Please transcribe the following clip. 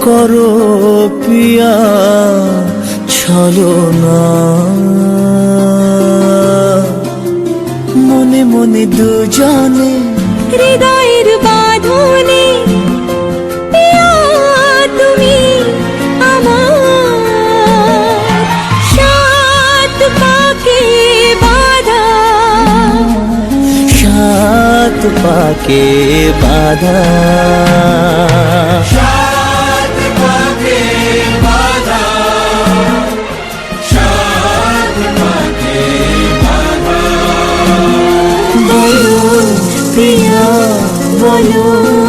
করো পিয়া ছলনা, মনে মনে দুজনে হৃদয়ের বাঁধনে পিয়া তুমি আমার, সাত পাকে বাঁধা, সাত পাকে বাঁধা, সাত পাকে বাঁধা, সাত পাকে বাঁধা। বলো পিয়া বলো।